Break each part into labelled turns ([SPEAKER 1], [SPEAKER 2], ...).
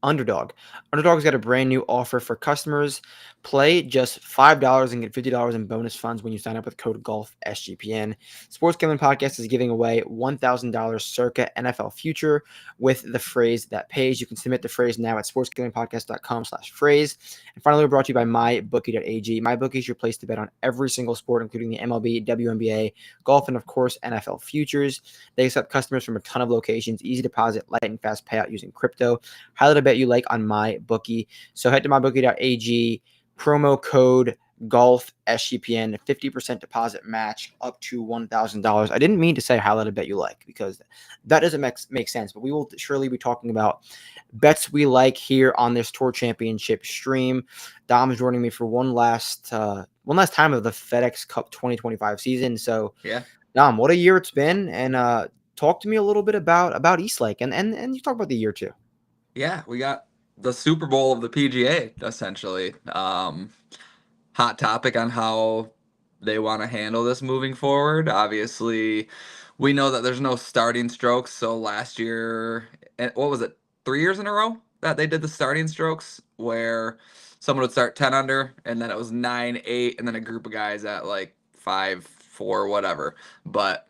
[SPEAKER 1] Underdog. Underdog's got a brand new offer for customers. Play just $5 and get $50 in bonus funds when you sign up with code GOLFSGPN. Sports Gambling Podcast is giving away $1,000 circa NFL future with the phrase that pays. You can submit the phrase now at sportsgamblingpodcast.com/phrase. And finally, we're brought to you by mybookie.ag. MyBookie is your place to bet on every single sport, including the MLB, WNBA, golf, and of course, NFL futures. They accept customers from a ton of locations, easy deposit, light and fast payout using crypto. Highlight a bet you like on MyBookie. So head to mybookie.ag, promo code golf SGPN, 50% deposit match up to $1,000. I didn't mean to say highlight a bet you like because that doesn't make sense, but we will surely be talking about bets we like here on this Tour Championship stream. Dom is joining me for one last time of the FedEx Cup 2025 season. So
[SPEAKER 2] Yeah.
[SPEAKER 1] Dom, what a year it's been, and talk to me a little bit about Eastlake, and you talk about the year too.
[SPEAKER 2] Yeah, we got the Super Bowl of the PGA, essentially. Hot topic on how they want to handle this moving forward. Obviously, we know that there's no starting strokes. So last year, what was it, 3 years in a row that they did the starting strokes where someone would start 10 under and then it was 9, 8, and then a group of guys at like 5, 4, whatever. But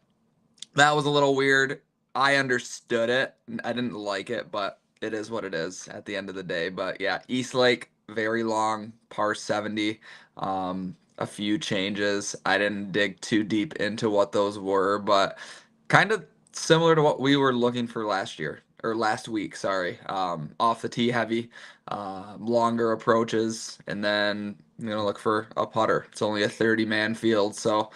[SPEAKER 2] that was a little weird. I understood it. I didn't like it, but it is what it is at the end of the day. But yeah, Eastlake, very long, par 70. A few changes. I didn't dig too deep into what those were, but kind of similar to what we were looking for last week, sorry. Off the tee heavy, longer approaches, and then look for a putter. It's only a 30-man field, so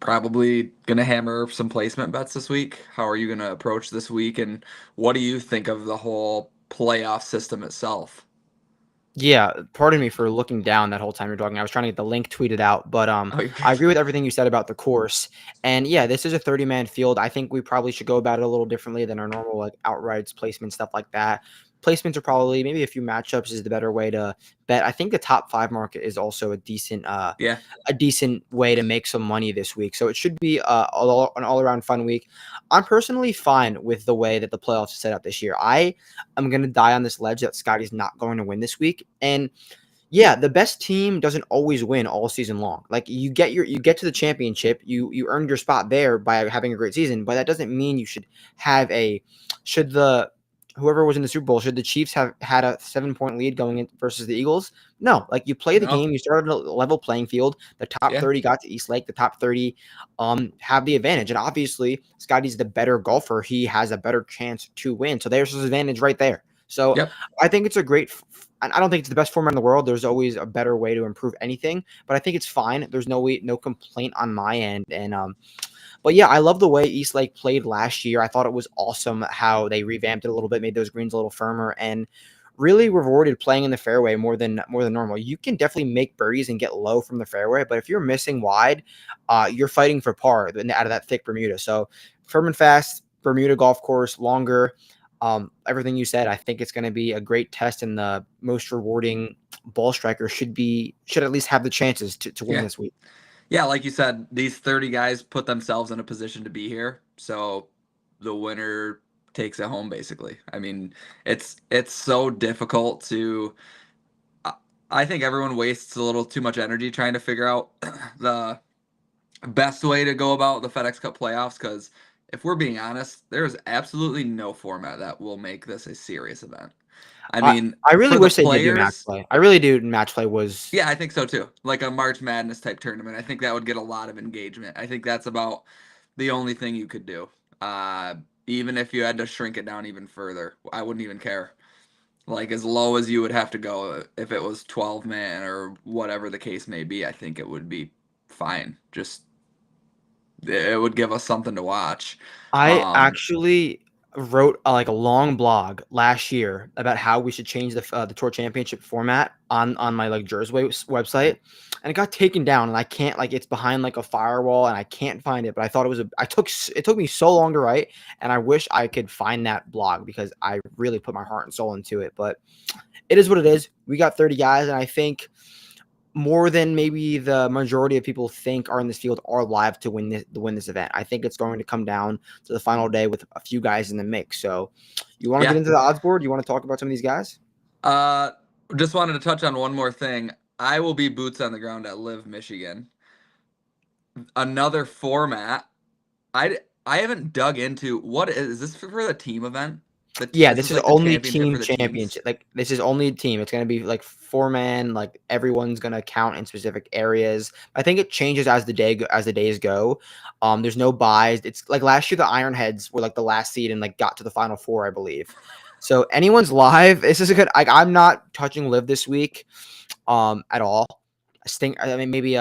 [SPEAKER 2] probably gonna hammer some placement bets this week. How are you gonna approach this week, and what do you think of the whole playoff system itself?
[SPEAKER 1] Yeah, pardon me for looking down that whole time you're talking. I was trying to get the link tweeted out, but
[SPEAKER 2] Oh, you're
[SPEAKER 1] I
[SPEAKER 2] good.
[SPEAKER 1] agree with everything you said about the course. And yeah, this is a 30-man field. I think we probably should go about it a little differently than our normal like outrights, placement, stuff like that. Placements are probably maybe a few matchups is the better way to bet. I think the top five market is also
[SPEAKER 2] Yeah,
[SPEAKER 1] a decent way to make some money this week. So it should be an all around fun week. I'm personally fine with the way that the playoffs are set up this year. I am going to die on this ledge that Scotty's not going to win this week. And yeah, the best team doesn't always win all season long. Like you get to the championship, you earned your spot there by having a great season, but that doesn't mean you should have should the whoever was in the Super Bowl, should the Chiefs have had a 7-point lead going in versus the Eagles? No, like you play the
[SPEAKER 2] no,
[SPEAKER 1] game, you started a level playing field. The top
[SPEAKER 2] yeah,
[SPEAKER 1] 30 got to Eastlake, the top 30 have the advantage. And obviously, Scotty's the better golfer. He has a better chance to win. So there's his advantage right there. So
[SPEAKER 2] yep,
[SPEAKER 1] I think it's a great I don't think it's the best format in the world. There's always a better way to improve anything, but I think it's fine. There's no complaint on my end. And but yeah, I love the way Eastlake played last year. I thought it was awesome how they revamped it a little bit, made those greens a little firmer, and really rewarded playing in the fairway more than normal. You can definitely make birdies and get low from the fairway, but if you're missing wide, you're fighting for par out of that thick Bermuda. So firm and fast Bermuda golf course, longer. Everything you said, I think it's going to be a great test, and the most rewarding ball striker should at least have the chances to win
[SPEAKER 2] yeah.
[SPEAKER 1] this week.
[SPEAKER 2] Yeah, like you said, these 30 guys put themselves in a position to be here. So the winner takes it home basically. I mean, it's so difficult to I I think everyone wastes a little too much energy trying to figure out the best way to go about the FedEx Cup playoffs because if we're being honest, there's absolutely no format that will make this a serious event. I
[SPEAKER 1] I
[SPEAKER 2] mean,
[SPEAKER 1] I really
[SPEAKER 2] for the
[SPEAKER 1] wish they did do match
[SPEAKER 2] players,
[SPEAKER 1] play. I really do. Match play was
[SPEAKER 2] yeah, I think so too. Like a March Madness type tournament. I think that would get a lot of engagement. I think that's about the only thing you could do. Uh, Even if you had to shrink it down even further, I wouldn't even care. Like as low as you would have to go if it was 12 man or whatever the case may be, I think it would be fine. Just it would give us something to watch.
[SPEAKER 1] I
[SPEAKER 2] Um,
[SPEAKER 1] actually wrote like a long blog last year about how we should change the tour championship format on my like website, and it got taken down, and I can't like it's behind like a firewall, and I can't find it. But I thought it took me so long to write, and I wish I could find that blog because I really put my heart and soul into it. But it is what it is. We got 30 guys, and I think more than maybe the majority of people think are in this field are live to win this event. I think it's going to come down to the final day with a few guys in the mix. So, you want to get
[SPEAKER 2] Yeah.
[SPEAKER 1] into the odds board? You want to talk about some of these guys?
[SPEAKER 2] Uh, just wanted to touch on one more thing. I will be boots on the ground at Live Michigan. Another format. I haven't dug into what is this for the team event?
[SPEAKER 1] Yeah,
[SPEAKER 2] Is
[SPEAKER 1] this
[SPEAKER 2] this
[SPEAKER 1] is
[SPEAKER 2] like the
[SPEAKER 1] only
[SPEAKER 2] championship
[SPEAKER 1] team
[SPEAKER 2] for the teams?
[SPEAKER 1] championship. Like, this is only a team. It's gonna be like 4 man. Like, everyone's gonna count in specific areas. I think it changes as the days go. There's no buys. It's like last year the Ironheads were like the last seed and like got to the final four, I believe. So anyone's live. This is a good. Like, I'm not touching Live this week, at all. I mean, maybe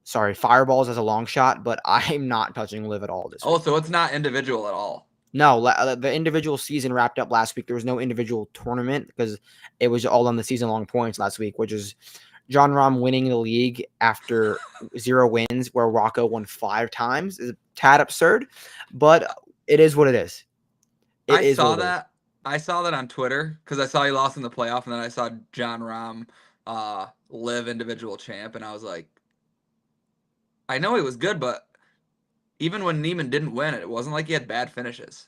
[SPEAKER 1] sorry, Fireballs as a long shot, but I'm not touching Live at all this
[SPEAKER 2] Oh,
[SPEAKER 1] week.
[SPEAKER 2] so it's not individual at all.
[SPEAKER 1] No, the individual season wrapped up last week. There was no individual tournament because it was all on the season-long points last week, which is John Rahm winning the league after 0 wins, where Rocco won 5 times, is a tad absurd, but it is what it is. It
[SPEAKER 2] I
[SPEAKER 1] is
[SPEAKER 2] saw
[SPEAKER 1] what it is.
[SPEAKER 2] that. I saw that on Twitter because I saw he lost in the playoff, and then I saw John Rahm Live individual champ, and I was like, I know he was good, but even when Neiman didn't win, it wasn't like he had bad finishes.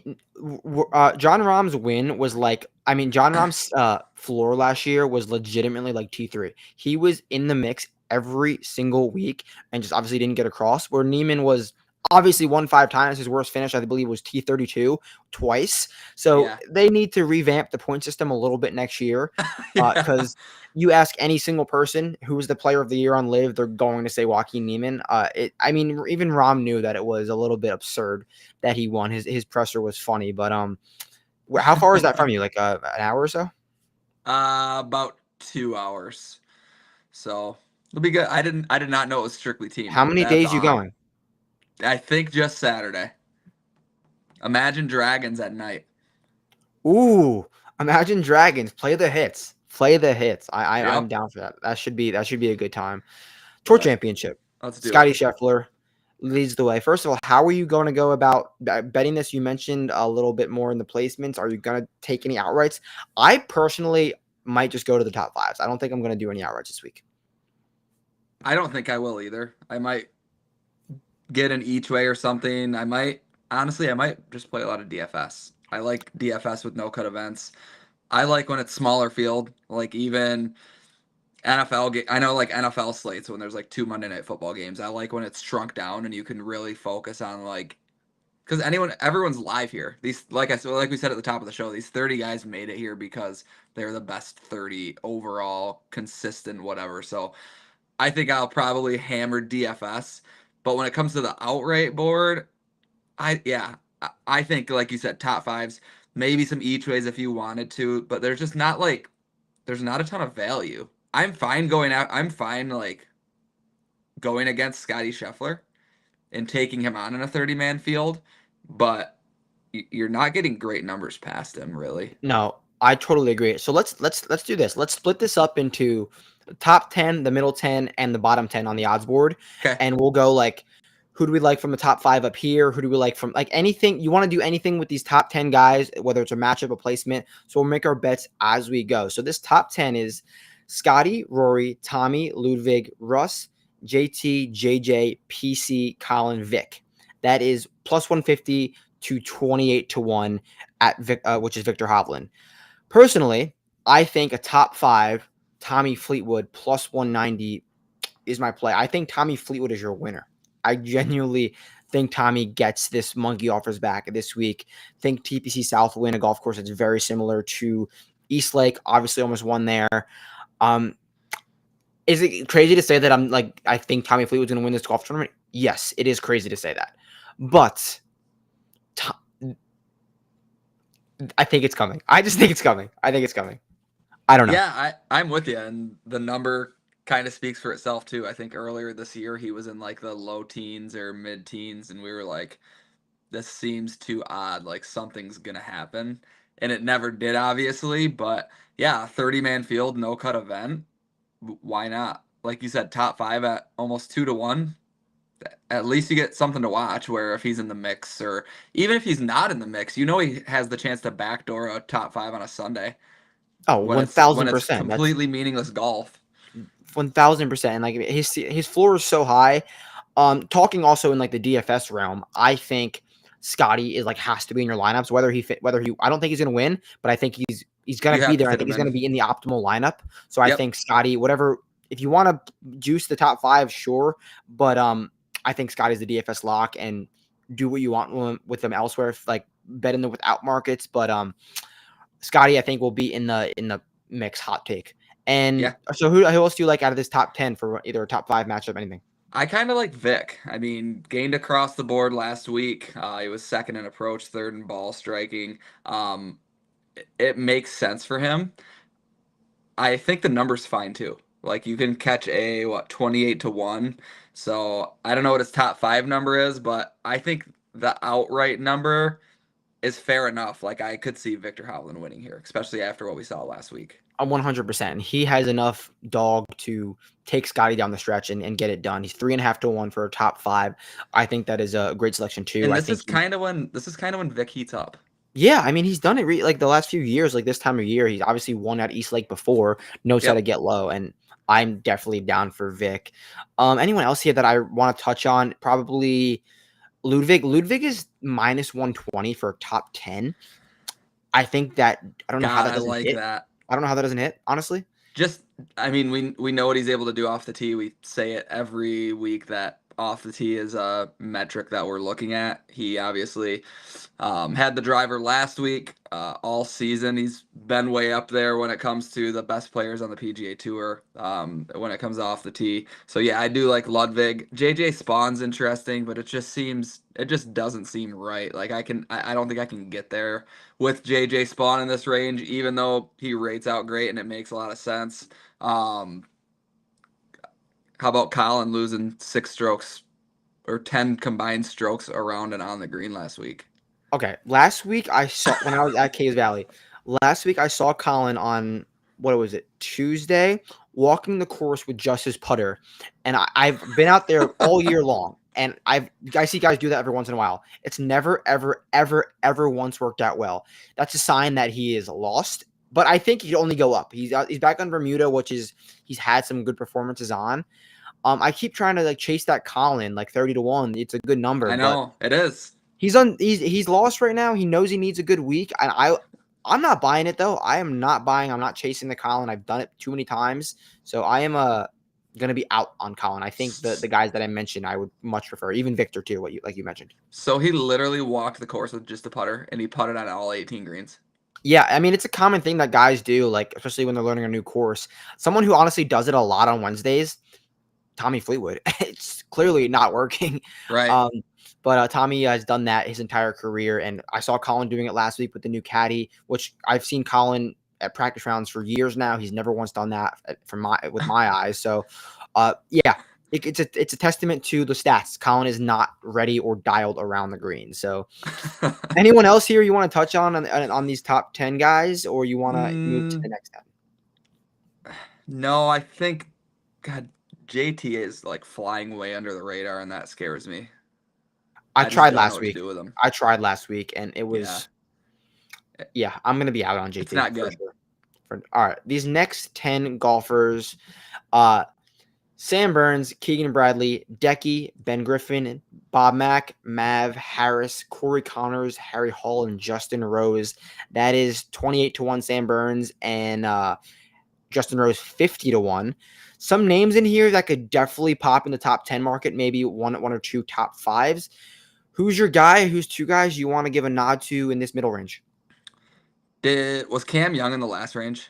[SPEAKER 1] John Rahm's win was like, I mean, John Rahm's floor last year was legitimately like T3. He was in the mix every single week and just obviously didn't get across. Where Neiman was obviously won 5 times. His worst finish, I believe, was T32 twice. So
[SPEAKER 2] Yeah.
[SPEAKER 1] they need to revamp the point system a little bit next year,
[SPEAKER 2] Yeah.
[SPEAKER 1] because you ask any single person who was the player of the year on Live, they're going to say Joaquin Neiman. I mean, even Rahm knew that it was a little bit absurd that he won. His presser was funny, but how far is that from you? Like an hour or so?
[SPEAKER 2] About 2 hours. So it'll be good. I did not know it was strictly team.
[SPEAKER 1] How many
[SPEAKER 2] That's
[SPEAKER 1] days you
[SPEAKER 2] on.
[SPEAKER 1] going?
[SPEAKER 2] I think just Saturday. Imagine Dragons at night.
[SPEAKER 1] Ooh, Imagine Dragons. Play the hits. Play the hits. I'm
[SPEAKER 2] Yep.
[SPEAKER 1] down for that. That should be a good time. Tour
[SPEAKER 2] But
[SPEAKER 1] championship.
[SPEAKER 2] let's do
[SPEAKER 1] Scotty
[SPEAKER 2] it.
[SPEAKER 1] Scheffler leads the way. First of all, how are you going to go about betting this? You mentioned a little bit more in the placements. Are you going to take any outrights? I personally might just go to the top fives. I don't think I'm going to do any outrights this week.
[SPEAKER 2] I don't think I will either. I might get an each way or something. I might just play a lot of DFS. I like DFS with no cut events. I like when it's smaller field, like even NFL. I know like NFL slates when there's like 2 Monday Night Football games. I like when it's shrunk down and you can really focus on like because everyone's live here. These like we said at the top of the show, these 30 guys made it here because they're the best 30 overall, consistent, whatever. So I think I'll probably hammer DFS. But when it comes to the outright board, I think like you said, top fives, maybe some each ways if you wanted to, but there's just not like there's not a ton of value. I'm fine going out. I'm fine like going against Scotty Scheffler and taking him on in a 30-man field, but you're not getting great numbers past him, really.
[SPEAKER 1] No, I totally agree. So let's do this. Let's split this up into the top 10, the middle 10, and the bottom 10 on the odds board.
[SPEAKER 2] Okay.
[SPEAKER 1] And we'll go like, who do we like from the top 5 up here? Who do we like from like anything? You want to do anything with these top 10 guys, whether it's a matchup, a placement. So we'll make our bets as we go. So this top 10 is Scotty, Rory, Tommy, Ludwig, Russ, JT, JJ, PC, Colin, Vic. That is plus 150 to 28 to 1 at which is Victor Hovland. Personally, I think a top 5 Tommy Fleetwood plus 190 is my play. I think Tommy Fleetwood is your winner. I genuinely think Tommy gets this monkey off his back this week. Think TPC South win a golf course that's very similar to East Lake. Obviously, almost won there. Um, is it crazy to say that I think Tommy Fleetwood's going to win this golf tournament? Yes, it is crazy to say that, but I think it's coming. I just think it's coming. I think it's coming. I don't know.
[SPEAKER 2] Yeah, I'm with you, and the number kind of speaks for itself too. I think earlier this year he was in like the low teens or mid teens, and we were like, this seems too odd. Like something's gonna happen, and it never did, obviously. But yeah, 30-man field, no cut event. Why not? Like you said, top five at almost 2 to 1. At least you get something to watch. Where if he's in the mix, or even if he's not in the mix, you know he has the chance to
[SPEAKER 1] Oh,
[SPEAKER 2] backdoor a top five on a Sunday
[SPEAKER 1] one
[SPEAKER 2] when
[SPEAKER 1] thousand
[SPEAKER 2] it's
[SPEAKER 1] percent. That's
[SPEAKER 2] completely meaningless golf.
[SPEAKER 1] 1000%. And like his floor is so high. Talking also in like the DFS realm, I think Scotty is like has to be in your lineups. I don't think he's gonna win, but I think he's
[SPEAKER 2] You
[SPEAKER 1] gonna be
[SPEAKER 2] have to
[SPEAKER 1] there. I
[SPEAKER 2] fit
[SPEAKER 1] think
[SPEAKER 2] him
[SPEAKER 1] he's gonna
[SPEAKER 2] in.
[SPEAKER 1] be in the optimal lineup. So I
[SPEAKER 2] Yep.
[SPEAKER 1] think Scotty, whatever, if you want to juice the top five, sure, but I think Scotty's the DFS lock and do what you want with them elsewhere, like bet in the without markets. But Scotty, I think will be in the mix. Hot take. And
[SPEAKER 2] Yeah.
[SPEAKER 1] so who else do you like out of this top 10 for either a top five matchup, anything?
[SPEAKER 2] I kind of like Vic. I mean, gained across the board last week. He was second in approach, third in ball striking. It makes sense for him. I think the number's fine too. Like you can catch a 28 to 1. So I don't know what his top 5 number is, but I think the outright number is fair enough. Like I could see Victor Hovland winning here, especially after what we saw last week.
[SPEAKER 1] 100%. He has enough dog to take Scotty down the stretch and get it done. He's 3.5 to 1 for a top five. I think that is a great selection too.
[SPEAKER 2] And
[SPEAKER 1] I
[SPEAKER 2] this
[SPEAKER 1] think
[SPEAKER 2] is kind of when Vic heats up.
[SPEAKER 1] yeah, I mean he's done it like the last few years, like this time of year. He's obviously won at East Lake before, knows how to
[SPEAKER 2] Yep.
[SPEAKER 1] get low, and I'm definitely down for Vic. Anyone else here that I want to touch on? Probably Ludwig. Ludwig is minus 120 for top 10. I think that I don't know how
[SPEAKER 2] God,
[SPEAKER 1] that
[SPEAKER 2] I
[SPEAKER 1] doesn't
[SPEAKER 2] like
[SPEAKER 1] hit.
[SPEAKER 2] that.
[SPEAKER 1] I don't know how that doesn't hit, honestly.
[SPEAKER 2] Just, I mean, we know what he's able to do off the tee. We say it every week that off the tee is a metric that we're looking at. He obviously had the driver last week. All season, he's been way up there when it comes to the best players on the PGA Tour. When it comes off the tee, so yeah, I do like Ludwig. JJ Spawn's interesting, but it just doesn't seem right. Like I don't think I can get there with JJ Spawn in this range, even though he rates out great and it makes a lot of sense. How about Colin losing 6 strokes or 10 combined strokes around and on the green last week?
[SPEAKER 1] Okay, last week I saw when I was at Caves Valley. Last week I saw Colin on what was it Tuesday, walking the course with just his putter, and I've been out there all year long, and I see guys do that every once in a while. It's never ever ever ever once worked out well. That's a sign that he is lost. But I think he'd only go up. He's back on Bermuda, which is he's had some good performances on. I keep trying to like chase that Colin like 30 to 1. It's a good number,
[SPEAKER 2] I
[SPEAKER 1] but
[SPEAKER 2] know it is.
[SPEAKER 1] he's lost right now. He knows he needs a good week, and I'm not buying it though. I am not buying. I'm not chasing the Colin. I've done it too many times, so I am gonna be out on Colin. I think the guys that I mentioned I would much prefer, even Victor too. What you mentioned.
[SPEAKER 2] So he literally walked the course with just a putter, and he putted on all 18 greens.
[SPEAKER 1] Yeah, I mean it's a common thing that guys do, like especially when they're learning a new course. Someone who honestly does it a lot on Wednesdays, Tommy Fleetwood. It's clearly not working.
[SPEAKER 2] Right.
[SPEAKER 1] Um, but Tommy has done that his entire career, and I saw Colin doing it last week with the new caddy, which I've seen Colin at practice rounds for years now. He's never once done that with my eyes. So, yeah, it's a testament to the stats. Colin is not ready or dialed around the green. So, anyone else here you want to touch on these top 10 guys, or you want to move to the next 10?
[SPEAKER 2] No, I think God, JT is like flying way under the radar, and that scares me.
[SPEAKER 1] I
[SPEAKER 2] I just
[SPEAKER 1] tried
[SPEAKER 2] don't know
[SPEAKER 1] last
[SPEAKER 2] what to
[SPEAKER 1] week.
[SPEAKER 2] do with him.
[SPEAKER 1] I tried last week, and it
[SPEAKER 2] Yeah,
[SPEAKER 1] was yeah. I'm gonna be out on
[SPEAKER 2] it's
[SPEAKER 1] JT
[SPEAKER 2] not
[SPEAKER 1] for
[SPEAKER 2] good.
[SPEAKER 1] sure. All right, these next 10 golfers, uh, Sam Burns, Keegan Bradley, Decky, Ben Griffin, Bob Mack, Mav Harris, Corey Connors, Harry Hall, and Justin Rose. That is 28 to 1 Sam Burns and Justin Rose 50 to 1. Some names in here that could definitely pop in the top 10 market, maybe one or two top fives. Who's your guy? Who's two guys you want to give a nod to in this middle range?
[SPEAKER 2] Was Cam Young in the last range?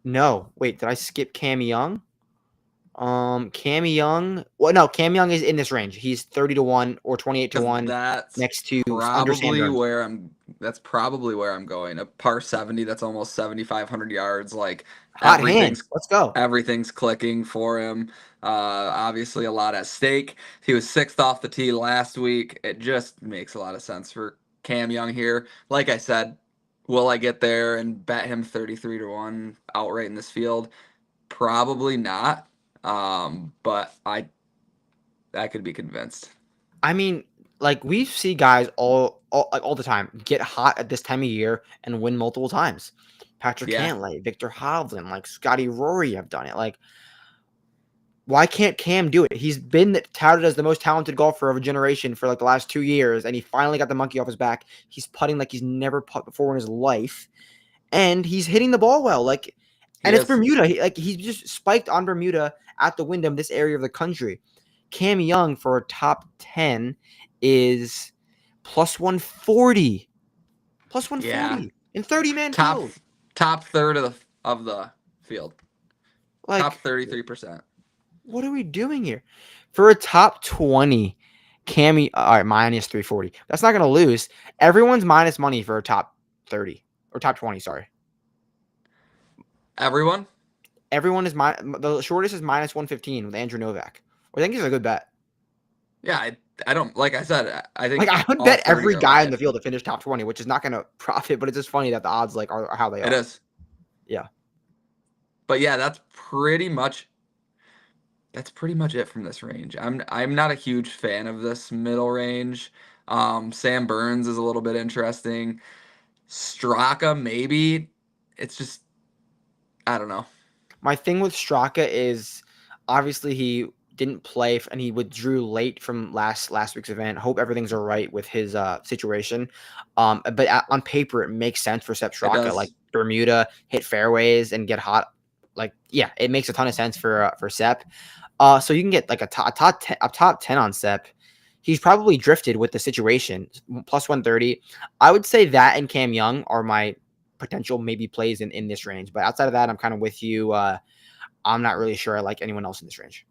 [SPEAKER 1] No, wait, did I skip Cam Young? Cam Young. Well, no, Cam Young is in this range. He's 30 to 1 or 28 to
[SPEAKER 2] Because
[SPEAKER 1] 1 next to under Sam Burns.
[SPEAKER 2] that's probably where I'm going. A par 70, that's almost 7,500 yards. Like
[SPEAKER 1] Hot hand.
[SPEAKER 2] everything's
[SPEAKER 1] Let's go.
[SPEAKER 2] everything's clicking for him. Obviously a lot at stake. He was sixth off the tee last week. It just makes a lot of sense for Cam Young here. Like I said, will I get there and bet him 33 to 1 outright in this field? Probably not. But I could be convinced.
[SPEAKER 1] I mean, like we see guys all the time get hot at this time of year and win multiple times. Patrick
[SPEAKER 2] Yeah.
[SPEAKER 1] Cantlay, Victor Hovland, like Scotty Rory have done it. Like Why can't Cam do it? He's been touted as the most talented golfer of a generation for like the last 2 years, and he finally got the monkey off his back. He's putting like he's never put before in his life, and he's hitting the ball well. Like,
[SPEAKER 2] He
[SPEAKER 1] and it's
[SPEAKER 2] is.
[SPEAKER 1] Bermuda. He's just spiked on Bermuda at the Wyndham, this area of the country. Cam Young for a top 10 is plus 140. Plus
[SPEAKER 2] Yeah.
[SPEAKER 1] 140 in 30-man
[SPEAKER 2] Top
[SPEAKER 1] field.
[SPEAKER 2] top third of the field. Top
[SPEAKER 1] Like,
[SPEAKER 2] 33%.
[SPEAKER 1] what are we doing here? For a top 20, Cammy, all right, minus 340. That's not going to lose. Everyone's minus money for a top 30 or top 20, sorry.
[SPEAKER 2] Everyone?
[SPEAKER 1] Everyone is the shortest is minus 115 with Andrew Novak. I think it's a good bet.
[SPEAKER 2] Yeah, I don't, like I said, I think
[SPEAKER 1] Like, I would
[SPEAKER 2] all
[SPEAKER 1] bet
[SPEAKER 2] 30
[SPEAKER 1] every
[SPEAKER 2] are
[SPEAKER 1] guy in the
[SPEAKER 2] live.
[SPEAKER 1] field to finish top 20, which is not going to profit, but it's just funny that the odds like are how they
[SPEAKER 2] It
[SPEAKER 1] are.
[SPEAKER 2] is.
[SPEAKER 1] Yeah.
[SPEAKER 2] But yeah, that's pretty much it from this range. I'm not a huge fan of this middle range. Sam Burns is a little bit interesting. Straka, maybe. It's just, I don't know.
[SPEAKER 1] My thing with Straka is obviously he didn't play and he withdrew late from last week's event. Hope everything's all right with his situation. But on paper it makes sense for Sepp
[SPEAKER 2] It
[SPEAKER 1] Straka. Like
[SPEAKER 2] does.
[SPEAKER 1] Bermuda, hit fairways and get hot. Like, yeah, it makes a ton of sense for Sepp. So you can get like a top 10 on Sepp. He's probably drifted with the situation. Plus 130. I would say that and Cam Young are my potential maybe plays in this range. But outside of that, I'm kind of with you. I'm not really sure I like anyone else in this range.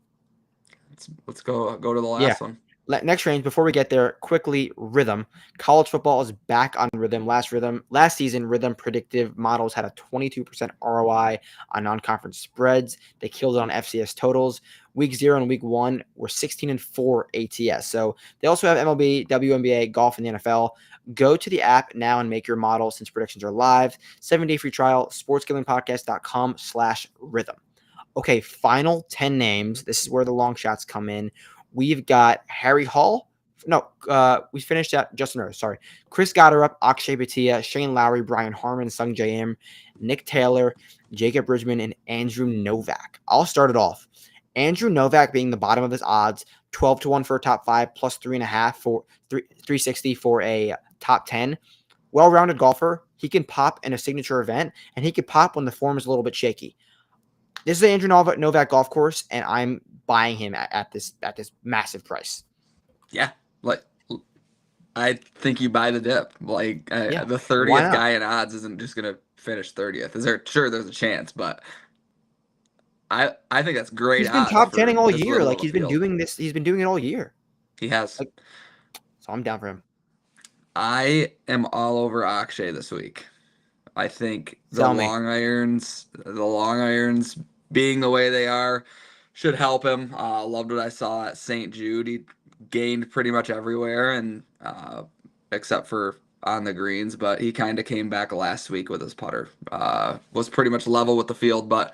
[SPEAKER 2] Let's go to the
[SPEAKER 1] Yeah.
[SPEAKER 2] last one.
[SPEAKER 1] Next range, before we get there, quickly, rhythm. College football is back on rhythm. Last season, rhythm predictive models had a 22% ROI on non-conference spreads. They killed it on FCS totals. Week 0 and week 1 were 16-4 ATS. So they also have MLB, WNBA, golf, and the NFL. Go to the app now and make your model since predictions are live. 7-day free trial, sportsgamblingpodcast.com/rhythm. Okay, final 10 names. This is where the long shots come in. We've got Harry Hall. No, we finished at Justin Rose. Sorry. Chris Gotterup, Akshay Bhatia, Shane Lowry, Brian Harmon, Sung J M, Nick Taylor, Jacob Bridgman, and Andrew Novak. I'll start it off. Andrew Novak being the bottom of his odds, 12-1 for a top 5, plus 3.5 for 360 for a top 10. Well-rounded golfer. He can pop in a signature event, and he can pop when the form is a little bit shaky. This is the Andrew Novak golf course, and I'm buying him at this massive price.
[SPEAKER 2] Yeah, like I think you buy the dip. Like
[SPEAKER 1] Yeah,
[SPEAKER 2] the
[SPEAKER 1] why
[SPEAKER 2] 30th
[SPEAKER 1] not?
[SPEAKER 2] guy in odds isn't just gonna finish 30th. Is there? Sure, there's a chance, but I think that's great
[SPEAKER 1] He's been
[SPEAKER 2] odds
[SPEAKER 1] top
[SPEAKER 2] for
[SPEAKER 1] 10ing all
[SPEAKER 2] this
[SPEAKER 1] year.
[SPEAKER 2] little
[SPEAKER 1] Like
[SPEAKER 2] of a
[SPEAKER 1] he's been
[SPEAKER 2] field.
[SPEAKER 1] doing this. He's been doing it all year.
[SPEAKER 2] He has.
[SPEAKER 1] Like, so I'm down for him.
[SPEAKER 2] I am all over Akshay this week. I think
[SPEAKER 1] Sell me.
[SPEAKER 2] the long irons being the way they are, should help him. Loved what I saw at St. Jude. He gained pretty much everywhere, and except for on the greens, but he kind of came back last week with his putter. Was pretty much level with the field, but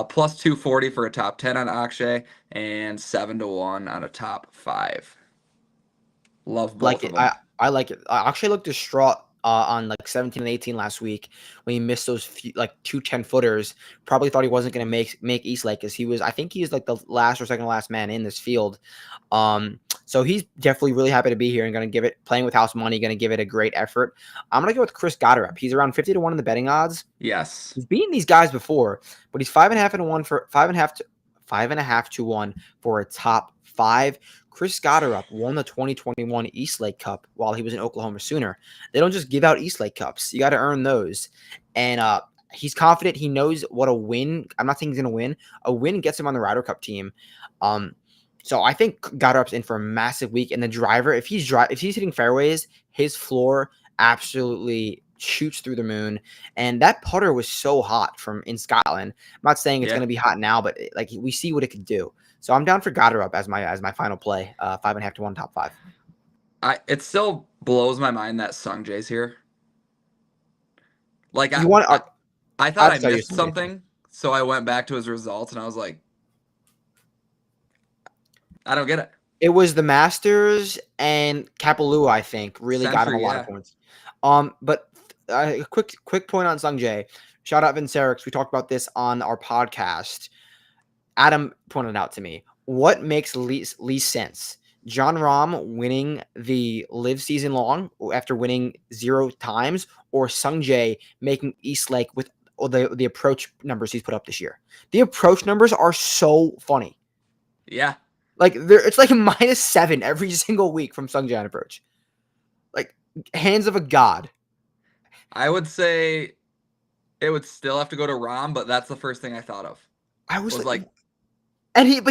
[SPEAKER 2] plus 240 for a top 10 on Akshay and 7-1 on a top 5. Love both
[SPEAKER 1] Like
[SPEAKER 2] of
[SPEAKER 1] it.
[SPEAKER 2] them.
[SPEAKER 1] I like it. I actually looked distraught on like 17 and 18 last week when he missed those few, like 2 10-footers. Probably thought he wasn't going to make East Lake because I think he was like the last or second to last man in this field. So he's definitely really happy to be here and going to give it, playing with house money, going to give it a great effort. I'm going to go with Chris Gotterup. He's around 50-1 in the betting odds.
[SPEAKER 2] Yes.
[SPEAKER 1] He's beaten these guys before, but he's 5.5-1 for 5.5-1 for a top 5. Chris Gotterup won the 2021 East Lake Cup while he was an Oklahoma Sooner. They don't just give out East Lake Cups. You got to earn those. And he's confident. He knows what a win. I'm not saying he's going to win. A win gets him on the Ryder Cup team. So I think Gotterup's in for a massive week. And the driver, if he's hitting fairways, his floor absolutely shoots through the moon. And that putter was so hot from in Scotland. I'm not saying it's going to be hot now, but like we see what it could do. So I'm down for Gotterup as my final play. 5.5-1 top 5.
[SPEAKER 2] It still blows my mind that Sung Jae's here. Like
[SPEAKER 1] You want?
[SPEAKER 2] I thought I missed something, so I went back to his results and I was like, I don't get it.
[SPEAKER 1] It was the Masters and Kapalua, I think, really got him a lot of points. But a quick point on Sung Jae. Shout out Vincerix. We talked about this on our podcast. Adam pointed out to me, what makes least sense? John Rahm winning the live season long after winning 0 times, or Sungjae making East Lake with the approach numbers he's put up this year. The approach numbers are so funny.
[SPEAKER 2] Yeah.
[SPEAKER 1] Like it's like -7 every single week from Sungjae on approach. Like hands of a god.
[SPEAKER 2] I would say it would still have to go to Rom, but that's the first thing I thought of.
[SPEAKER 1] I was
[SPEAKER 2] Was
[SPEAKER 1] like,
[SPEAKER 2] like,
[SPEAKER 1] and he's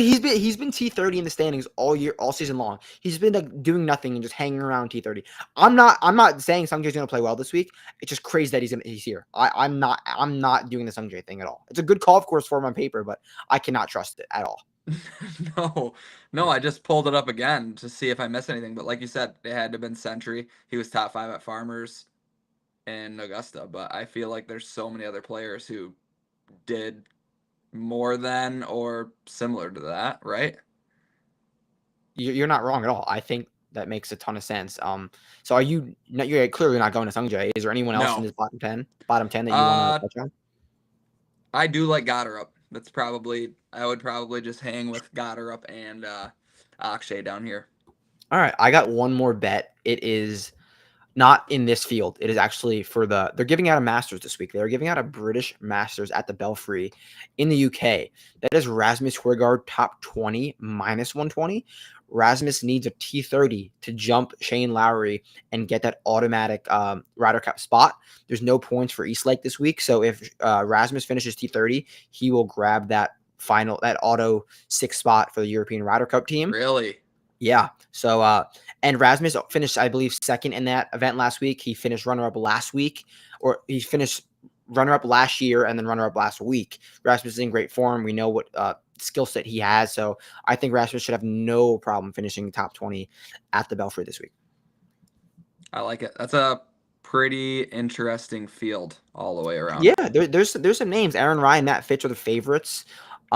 [SPEAKER 1] been T30 in the standings all year, all season long. He's been like doing nothing and just hanging around T30. I'm not saying Sungjae's gonna play well this week. It's just crazy that he's here. I'm not doing the Sungjae thing at all. It's a good golf course for him on paper, but I cannot trust it at all.
[SPEAKER 2] no, I just pulled it up again to see if I missed anything. But like you said, it had to have been Century. He was top 5 at Farmers and Augusta. But I feel like there's so many other players who did more than or similar to that, right?
[SPEAKER 1] You're not wrong at all. I think that makes a ton of sense. So you're clearly not going to Sungjae. Is there anyone else in
[SPEAKER 2] No.
[SPEAKER 1] this bottom 10 that you want to touch on?
[SPEAKER 2] I do like Gotterup. I would probably just hang with Gotterup and Akshay down here.
[SPEAKER 1] All right, I got one more bet. It is not in this field. It is actually they're giving out a Masters this week. They're giving out a British Masters at the Belfry in the UK. That is Rasmus Højgaard top 20 -120. Rasmus needs a T30 to jump Shane Lowry and get that automatic Ryder Cup spot. There's no points for Eastlake this week. So if Rasmus finishes T30, he will grab that auto 6th spot for the European Ryder Cup team.
[SPEAKER 2] Really?
[SPEAKER 1] Yeah. So, and Rasmus finished, I believe, 2nd in that event last week. He finished runner-up last week, or he finished runner-up last year and then runner-up last week. Rasmus is in great form. We know what skill set he has. So I think Rasmus should have no problem finishing top 20 at the Belfry this week.
[SPEAKER 2] I like it. That's a pretty interesting field all the way around.
[SPEAKER 1] Yeah, there's some names. Aaron Ryan, Matt Fitch are the favorites.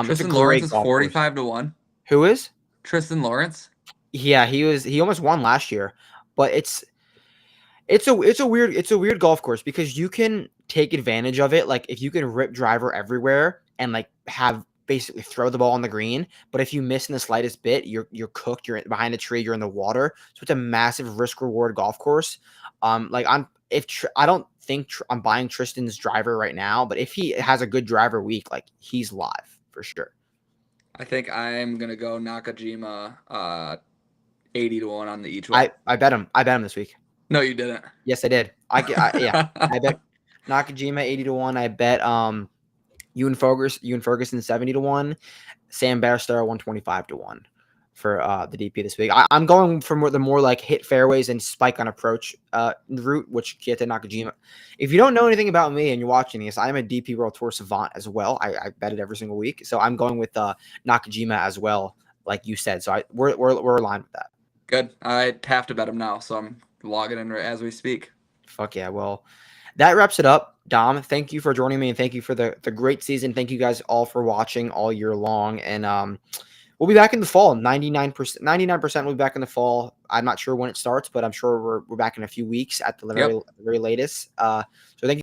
[SPEAKER 2] Tristan Lawrence is 45 to 1.
[SPEAKER 1] Who is?
[SPEAKER 2] Tristan Lawrence?
[SPEAKER 1] Yeah, he almost won last year, but it's a weird golf course because you can take advantage of it. Like if you can rip driver everywhere and like have basically throw the ball on the green, but if you miss in the slightest bit, you're cooked. You're behind a tree. You're in the water. So it's a massive risk reward golf course. I don't think I'm buying Tristan's driver right now, but if he has a good driver week, like he's live for sure.
[SPEAKER 2] I think I'm gonna go Nakajima 80 to 1 on the each way.
[SPEAKER 1] I bet him. I bet him this week.
[SPEAKER 2] No, you didn't.
[SPEAKER 1] Yes, I did. Yeah. I bet Nakajima 80 to 1. I bet Ewan Ferguson 70 to 1. Sam Bairstow 125 to 1 for the DP this week. I'm going for the more like hit fairways and spike on approach route, which Keita Nakajima. If you don't know anything about me and you're watching this, I'm a DP World Tour savant as well. I bet it every single week, so I'm going with Nakajima as well, like you said. So we're aligned with that.
[SPEAKER 2] Good. I have to bet him now, so I'm logging in as we speak.
[SPEAKER 1] Fuck yeah. Well, that wraps it up. Dom, thank you for joining me, and thank you for the great season. Thank you guys all for watching all year long. And we'll be back in the fall. 99% we'll be back in the fall. I'm not sure when it starts, but I'm sure we're back in a few weeks at the very latest. So thank you.